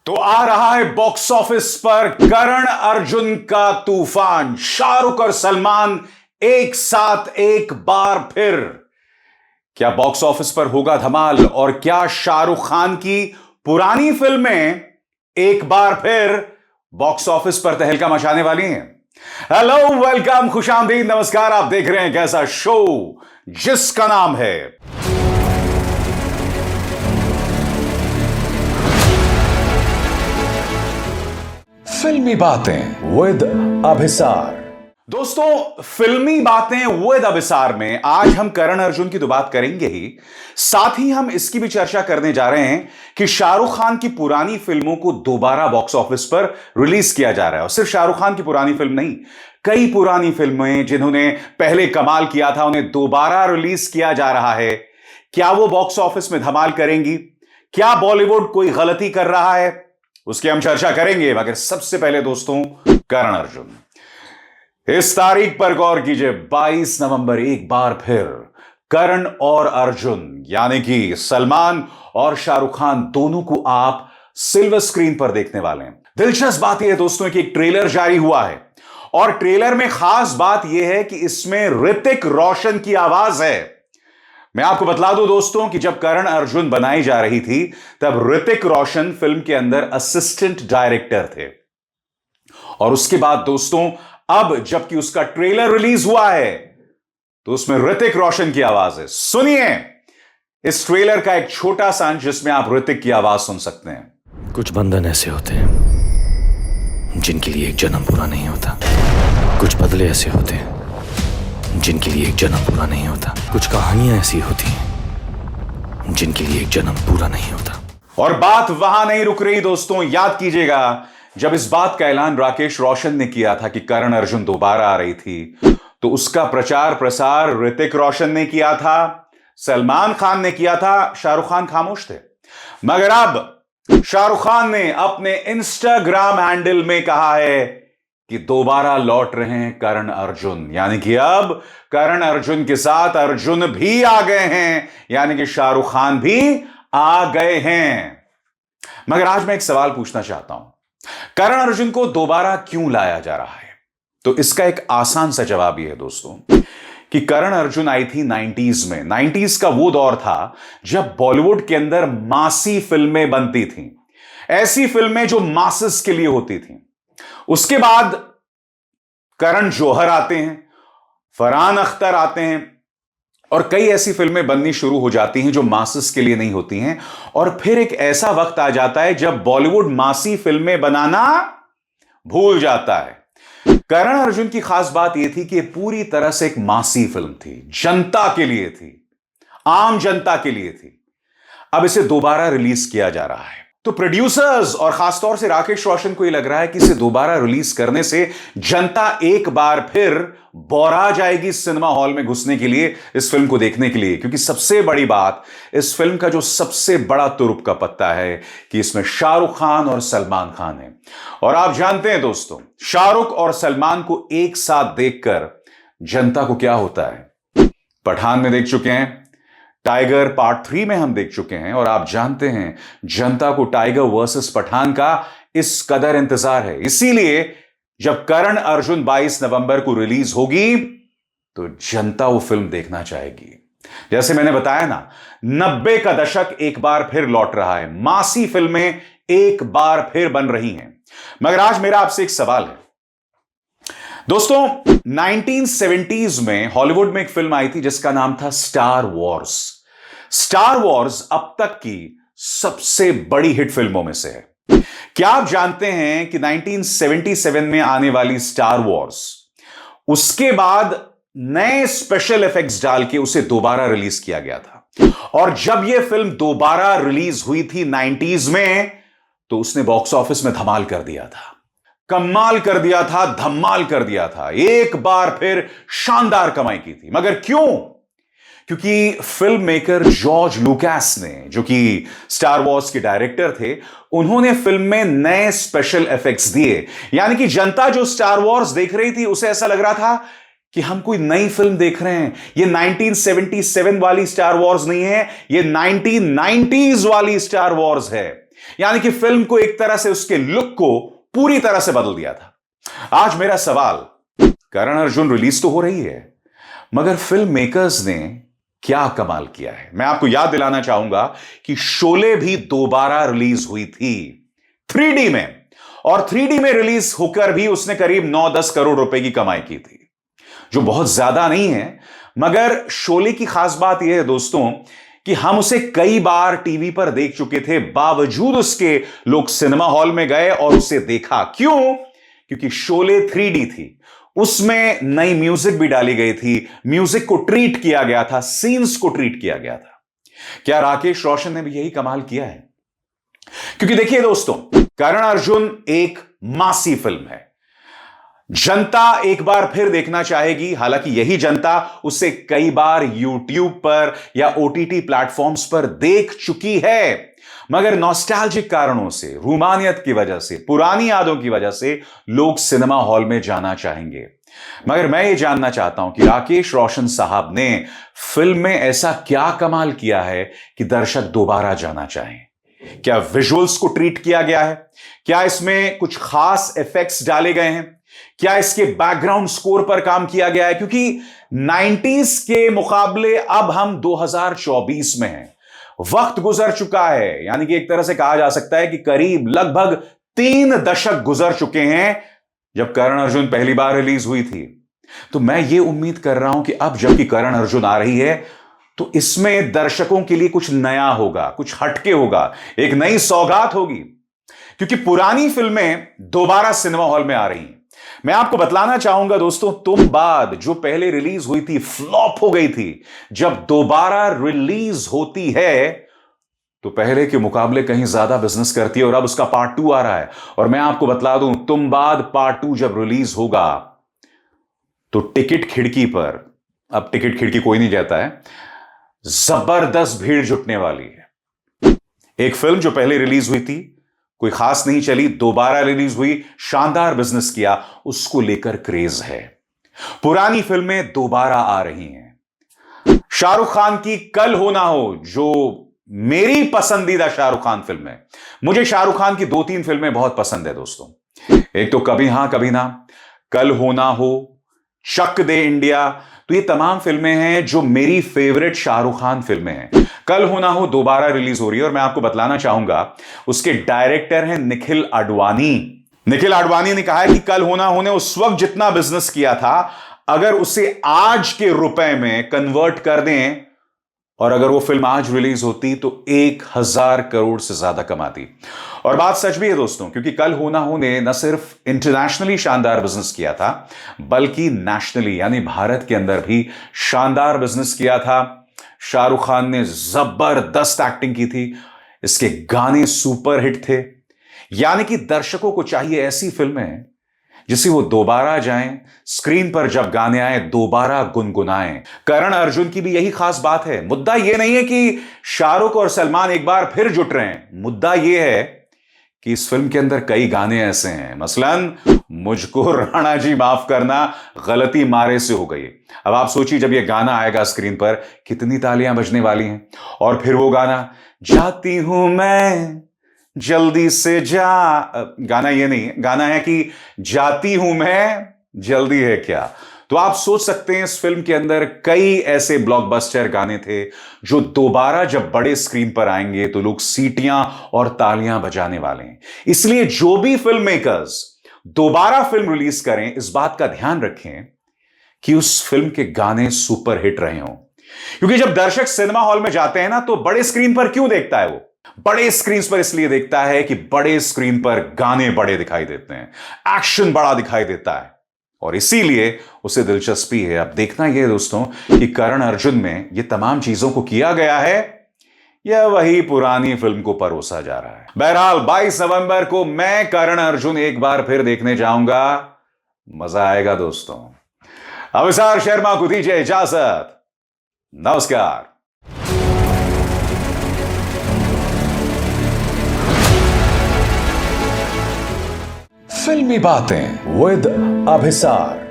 तो आ रहा है बॉक्स ऑफिस पर करण अर्जुन का तूफान। शाहरुख और सलमान एक साथ एक बार फिर। क्या बॉक्स ऑफिस पर होगा धमाल और क्या शाहरुख खान की पुरानी फिल्में एक बार फिर बॉक्स ऑफिस पर तहलका मचाने वाली हैं? हेलो, वेलकम, खुशामदीद, नमस्कार। आप देख रहे हैं कैसा शो जिसका नाम है फिल्मी बातें विद अभिसार। दोस्तों, फिल्मी बातें विद अभिसार में आज हम करण अर्जुन की तो बात करेंगे ही, साथ ही हम इसकी भी चर्चा करने जा रहे हैं कि शाहरुख खान की पुरानी फिल्मों को दोबारा बॉक्स ऑफिस पर रिलीज किया जा रहा है। और सिर्फ शाहरुख खान की पुरानी फिल्म नहीं, कई पुरानी फिल्में जिन्होंने पहले कमाल किया था उन्हें दोबारा रिलीज किया जा रहा है। क्या वो बॉक्स ऑफिस में धमाल करेंगी? क्या बॉलीवुड कोई गलती कर रहा है? उसकी हम चर्चा करेंगे, मगर सबसे पहले दोस्तों, करण अर्जुन। इस तारीख पर गौर कीजिए, 22 नवंबर, एक बार फिर करण और अर्जुन यानी कि सलमान और शाहरुख खान दोनों को आप सिल्वर स्क्रीन पर देखने वाले हैं। दिलचस्प बात यह है दोस्तों कि एक ट्रेलर जारी हुआ है और ट्रेलर में खास बात यह है कि इसमें ऋतिक रोशन की आवाज है। मैं आपको बतला दूं दोस्तों कि जब करण अर्जुन बनाई जा रही थी तब ऋतिक रोशन फिल्म के अंदर असिस्टेंट डायरेक्टर थे। और उसके बाद दोस्तों, अब जबकि उसका ट्रेलर रिलीज हुआ है तो उसमें ऋतिक रोशन की आवाज है। सुनिए इस ट्रेलर का एक छोटा सा अंश जिसमें आप ऋतिक की आवाज सुन सकते हैं। कुछ बंधन ऐसे होते हैं जिनके लिए एक जन्म पूरा नहीं होता। कुछ बदले ऐसे होते हैं जिनके लिए एक जन्म पूरा नहीं होता। कुछ कहानियां ऐसी होती हैं जिनके लिए एक जन्म पूरा नहीं होता। और बात वहां नहीं रुक रही दोस्तों। याद कीजिएगा, जब इस बात का ऐलान राकेश रोशन ने किया था कि करण अर्जुन दोबारा आ रही थी, तो उसका प्रचार प्रसार ऋतिक रोशन ने किया था, सलमान खान ने किया था, शाहरुख खान खामोश थे। मगर अब शाहरुख खान ने अपने इंस्टाग्राम हैंडल में कहा है कि दोबारा लौट रहे हैं करण अर्जुन, यानी कि अब करण अर्जुन के साथ अर्जुन भी आ गए हैं, यानी कि शाहरुख खान भी आ गए हैं। मगर आज मैं एक सवाल पूछना चाहता हूं, करण अर्जुन को दोबारा क्यों लाया जा रहा है? तो इसका एक आसान सा जवाब यह है दोस्तों कि करण अर्जुन आई थी 90s में। 90s का वो दौर था जब बॉलीवुड के अंदर मासी फिल्में बनती थीं, ऐसी फिल्में जो मासेस के लिए होती थीं। उसके बाद करण जौहर आते हैं, फरहान अख्तर आते हैं और कई ऐसी फिल्में बननी शुरू हो जाती हैं जो मासेस के लिए नहीं होती हैं। और फिर एक ऐसा वक्त आ जाता है जब बॉलीवुड मासी फिल्में बनाना भूल जाता है। करण अर्जुन की खास बात यह थी कि पूरी तरह से एक मासी फिल्म थी, जनता के लिए थी, आम जनता के लिए थी। अब इसे दोबारा रिलीज किया जा रहा है तो प्रोड्यूसर्स और खासतौर से राकेश रोशन को यह लग रहा है कि इसे दोबारा रिलीज करने से जनता एक बार फिर बौरा जाएगी सिनेमा हॉल में घुसने के लिए, इस फिल्म को देखने के लिए। क्योंकि सबसे बड़ी बात इस फिल्म का जो सबसे बड़ा तुरुप का पत्ता है कि इसमें शाहरुख खान और सलमान खान है। और आप जानते हैं दोस्तों, शाहरुख और सलमान को एक साथ देखकर जनता को क्या होता है। पठान में देख चुके हैं, टाइगर पार्ट 3 में हम देख चुके हैं, और आप जानते हैं जनता को टाइगर वर्सेस पठान का इस कदर इंतजार है। इसीलिए जब करण अर्जुन 22 नवंबर को रिलीज होगी तो जनता वो फिल्म देखना चाहेगी। जैसे मैंने बताया ना, 90 का दशक एक बार फिर लौट रहा है, मासी फिल्में एक बार फिर बन रही हैं। मगर आज मेरा आपसे एक सवाल है दोस्तों। 1970s में हॉलीवुड में एक फिल्म आई थी जिसका नाम था स्टार वॉर्स। स्टार वॉर्स अब तक की सबसे बड़ी हिट फिल्मों में से है। क्या आप जानते हैं कि 1977 में आने वाली स्टार वॉर्स, उसके बाद नए स्पेशल इफेक्ट्स डाल के उसे दोबारा रिलीज किया गया था। और जब यह फिल्म दोबारा रिलीज हुई थी 90s में, तो उसने बॉक्स ऑफिस में धमाल कर दिया था, कमाल कर दिया था, धमाल कर दिया था, एक बार फिर शानदार कमाई की थी। मगर क्यों? क्योंकि फिल्म मेकर जॉर्ज लुकास ने, जो कि स्टार वॉर्स के डायरेक्टर थे, उन्होंने फिल्म में नए स्पेशल इफेक्ट्स दिए। यानी कि जनता जो स्टार वॉर्स देख रही थी उसे ऐसा लग रहा था कि हम कोई नई फिल्म देख रहे हैं। ये 1977 वाली स्टार वॉर्स नहीं है, ये 1990s वाली स्टार वॉर्स है। यानी कि फिल्म को एक तरह से उसके लुक को पूरी तरह से बदल दिया था। आज मेरा सवाल, करण अर्जुन रिलीज तो हो रही है, मगर फिल्म मेकर्स ने क्या कमाल किया है। मैं आपको याद दिलाना चाहूंगा कि शोले भी दोबारा रिलीज हुई थी 3D में, और 3D में रिलीज होकर भी उसने करीब 9-10 करोड़ रुपए की कमाई की थी, जो बहुत ज्यादा नहीं है। मगर शोले की खास बात यह है दोस्तों कि हम उसे कई बार टीवी पर देख चुके थे, बावजूद उसके लोग सिनेमा हॉल में गए और उसे देखा। क्यों? क्योंकि शोले 3D थी, उसमें नई म्यूजिक भी डाली गई थी, म्यूजिक को ट्रीट किया गया था, सीन्स को ट्रीट किया गया था। क्या राकेश रोशन ने भी यही कमाल किया है? क्योंकि देखिए दोस्तों, करण अर्जुन एक मासी फिल्म है, जनता एक बार फिर देखना चाहेगी। हालांकि यही जनता उसे कई बार यूट्यूब पर या ओटीटी प्लेटफॉर्म्स पर देख चुकी है, मगर नॉस्टैल्जिक कारणों से, रूमानियत की वजह से, पुरानी यादों की वजह से लोग सिनेमा हॉल में जाना चाहेंगे। मगर मैं ये जानना चाहता हूं कि राकेश रोशन साहब ने फिल्म में ऐसा क्या कमाल किया है कि दर्शक दोबारा जाना चाहें। क्या विजुअल्स को ट्रीट किया गया है? क्या इसमें कुछ खास इफेक्ट्स डाले गए हैं? क्या इसके बैकग्राउंड स्कोर पर काम किया गया है? क्योंकि 90s के मुकाबले अब हम 2024 में हैं, वक्त गुजर चुका है। यानी कि एक तरह से कहा जा सकता है कि करीब लगभग 3 दशक गुजर चुके हैं जब करण अर्जुन पहली बार रिलीज हुई थी। तो मैं ये उम्मीद कर रहा हूं कि अब जबकि करण अर्जुन आ रही है तो इसमें दर्शकों के लिए कुछ नया होगा, कुछ हटके होगा, एक नई सौगात होगी, क्योंकि पुरानी फिल्में दोबारा सिनेमा हॉल में आ रही हैं। मैं आपको बतलाना चाहूंगा दोस्तों, तुम बाद जो पहले रिलीज हुई थी, फ्लॉप हो गई थी, जब दोबारा रिलीज होती है तो पहले के मुकाबले कहीं ज्यादा बिजनेस करती है, और अब उसका पार्ट 2 आ रहा है। और मैं आपको बतला दूं, तुम बाद पार्ट 2 जब रिलीज होगा तो टिकट खिड़की पर, अब टिकट खिड़की कोई नहीं जाता है, जबरदस्त भीड़ जुटने वाली है। एक फिल्म जो पहले रिलीज हुई थी, कोई खास नहीं चली, दोबारा रिलीज हुई, शानदार बिजनेस किया, उसको लेकर क्रेज है। पुरानी फिल्में दोबारा आ रही हैं। शाहरुख खान की कल हो ना हो, जो मेरी पसंदीदा शाहरुख खान फिल्म है, मुझे शाहरुख खान की 2-3 फिल्में बहुत पसंद है दोस्तों। एक तो कभी हां कभी ना, कल हो ना हो, चक दे इंडिया, तो ये तमाम फिल्में हैं जो मेरी फेवरेट शाहरुख खान फिल्में हैं। कल हो ना हो दोबारा रिलीज हो रही है, और मैं आपको बतलाना चाहूंगा, उसके डायरेक्टर हैं निखिल आडवाणी। निखिल आडवाणी ने कहा है कि कल हो ना हो ने उस वक्त जितना बिजनेस किया था, अगर उसे आज के रुपए में कन्वर्ट कर दें और अगर वो फिल्म आज रिलीज होती तो 1000 करोड़ से ज्यादा कमाती। और बात सच भी है दोस्तों, क्योंकि कल हो ना हो ने न सिर्फ इंटरनेशनली शानदार बिजनेस किया था, बल्कि नेशनली यानी भारत के अंदर भी शानदार बिजनेस किया था। शाहरुख खान ने जबरदस्त एक्टिंग की थी, इसके गाने सुपर हिट थे। यानी कि दर्शकों को चाहिए ऐसी फिल्में जिसे वो दोबारा जाएं, स्क्रीन पर जब गाने आए दोबारा गुनगुनाएं। करण अर्जुन की भी यही खास बात है। मुद्दा यह नहीं है कि शाहरुख और सलमान एक बार फिर जुट रहे हैं, मुद्दा यह है कि इस फिल्म के अंदर कई गाने ऐसे हैं, मसलन मुझको राणा जी माफ करना, गलती मारे से हो गई। अब आप सोचिए, जब यह गाना आएगा स्क्रीन पर कितनी तालियां बजने वाली हैं। और फिर वो गाना, जाती हूं मैं जल्दी से जा, गाना ये नहीं है, गाना है कि जाती हूं मैं जल्दी है क्या। तो आप सोच सकते हैं इस फिल्म के अंदर कई ऐसे ब्लॉकबस्टर गाने थे जो दोबारा जब बड़े स्क्रीन पर आएंगे तो लोग सीटियां और तालियां बजाने वाले हैं। इसलिए जो भी फिल्म मेकर्स दोबारा फिल्म रिलीज करें, इस बात का ध्यान रखें कि उस फिल्म के गाने सुपर हिट रहे हों। क्योंकि जब दर्शक सिनेमा हॉल में जाते हैं ना, तो बड़े स्क्रीन पर क्यों देखता है? वो बड़े स्क्रीन पर इसलिए देखता है कि बड़े स्क्रीन पर गाने बड़े दिखाई देते हैं, एक्शन बड़ा दिखाई देता है, और इसीलिए उसे दिलचस्पी है। अब देखना यह दोस्तों कि करण अर्जुन में ये तमाम चीजों को किया गया है या वही पुरानी फिल्म को परोसा जा रहा है। बहरहाल 22 नवंबर को मैं करण अर्जुन एक बार फिर देखने जाऊंगा, मजा आएगा दोस्तों। अविसार शर्मा को दीजिए इजाजत, नमस्कार। फिल्मी बातें विद अभिसार।